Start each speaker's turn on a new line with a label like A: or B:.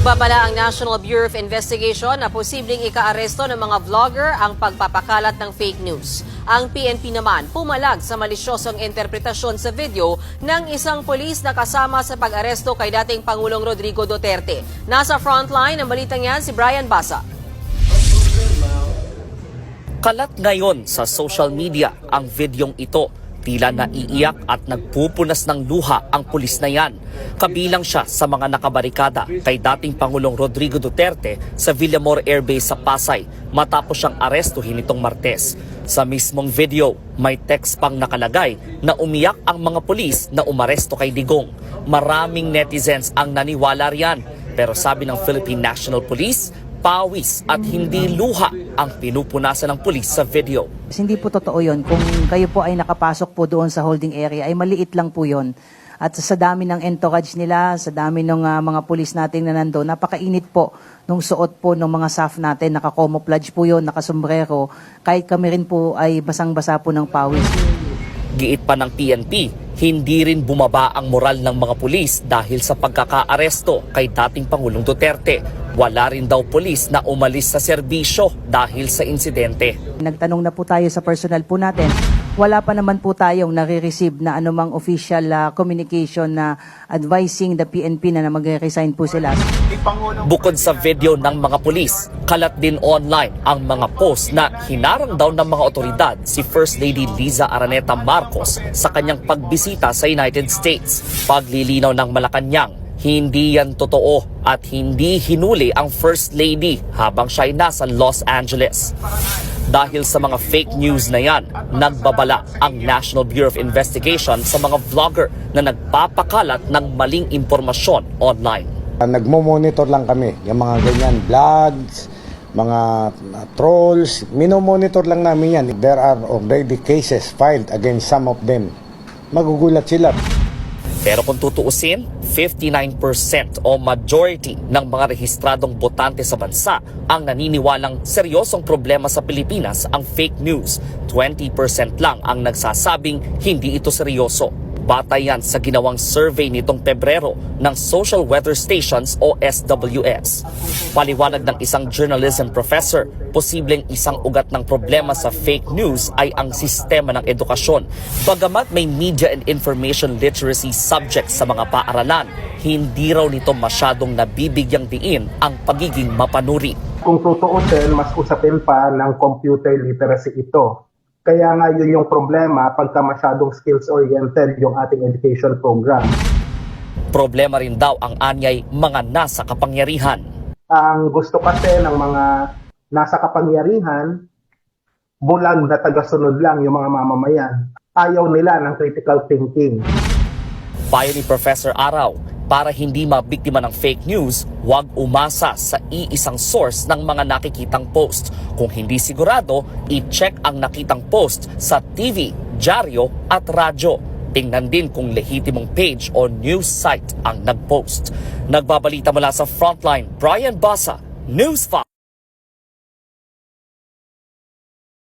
A: Nagbabala ang National Bureau of Investigation na posibleng ikaaresto ng mga vlogger ang pagpapakalat ng fake news. Ang PNP naman pumalag sa malisyosong interpretasyon sa video ng isang pulis na kasama sa pag-aresto kay dating Pangulong Rodrigo Duterte. Nasa frontline ng balitang yan si Brian Basa.
B: Kalat ngayon sa social media ang videong ito. Tila naiiyak at nagpupunas ng luha ang pulis na yan. Kabilang siya sa mga nakabarikada kay dating Pangulong Rodrigo Duterte sa Villamor Air Base sa Pasay matapos siyang arestuhin nitong Martes. Sa mismong video, may text pang nakalagay na umiyak ang mga pulis na umaresto kay Digong. Maraming netizens ang naniwala riyan. Pero sabi ng Philippine National Police, pawis at hindi luha ang pinupunasan ng pulis sa video.
C: Hindi po totoo yun. Kung kayo po ay nakapasok po doon sa holding area, ay maliit lang po yun. At sa dami ng entourage nila, sa dami ng mga pulis natin na nandoon, napakainit po nung suot po ng mga staff natin. Naka-camouflage po yun, nakasombrero. Kahit kami rin po ay basang-basa po ng pawis.
B: Giit pa ng PNP, hindi rin bumaba ang moral ng mga pulis dahil sa pagkakaaresto kay dating Pangulong Duterte. Wala rin daw pulis na umalis sa serbisyo dahil sa insidente.
C: Nagtanong na po tayo sa personal po natin. Wala pa naman po tayong nare-receive na anumang official communication na advising the PNP na mag-resign po sila.
B: Bukod sa video ng mga pulis, kalat din online ang mga post na hinarang daw ng mga otoridad si First Lady Liza Araneta Marcos sa kanyang pagbisita sa United States. Paglilinaw ng Malacanang, hindi yan totoo at hindi hinuli ang First Lady habang siya ay nasa Los Angeles. Dahil sa mga fake news na yan, nagbabala ang National Bureau of Investigation sa mga vlogger na nagpapakalat ng maling impormasyon online.
D: Nagmo-monitor lang kami, yung mga ganyan vlogs, mga trolls, minomonitor lang namin yan. There are already cases filed against some of them. Magugulat sila.
B: Pero kung tutuusin, 59% o majority ng mga rehistradong botante sa bansa ang naniniwalang seryosong problema sa Pilipinas ang fake news. 20% lang ang nagsasabing hindi ito seryoso. Batay yan sa ginawang survey nitong Pebrero ng Social Weather Stations o SWS. Paliwanag ng isang journalism professor, posibleng isang ugat ng problema sa fake news ay ang sistema ng edukasyon. Bagamat may media and information literacy subjects sa mga paaralan, hindi raw nito masyadong nabibigyang diin ang pagiging mapanuri.
E: Kung tutuusin, mas usapin pa ng computer literacy ito. Kaya nga yun yung problema pagka masyadong skills-oriented yung ating education program.
B: Problema rin daw ang anyay mga nasa kapangyarihan.
E: Ang gusto kasi ng mga nasa kapangyarihan, bulag na tagasunod lang yung mga mamamayan. Ayaw nila ng critical thinking.
B: Payo ni Professor Araw, para hindi mabiktima ng fake news, huwag umasa sa iisang source ng mga nakikitang post. Kung hindi sigurado, i-check ang nakitang post sa TV, dyaryo at radyo. Tingnan din kung lehitimong page o news site ang nag-post. Nagbabalita mula sa Frontline, Brian Basa, News 5.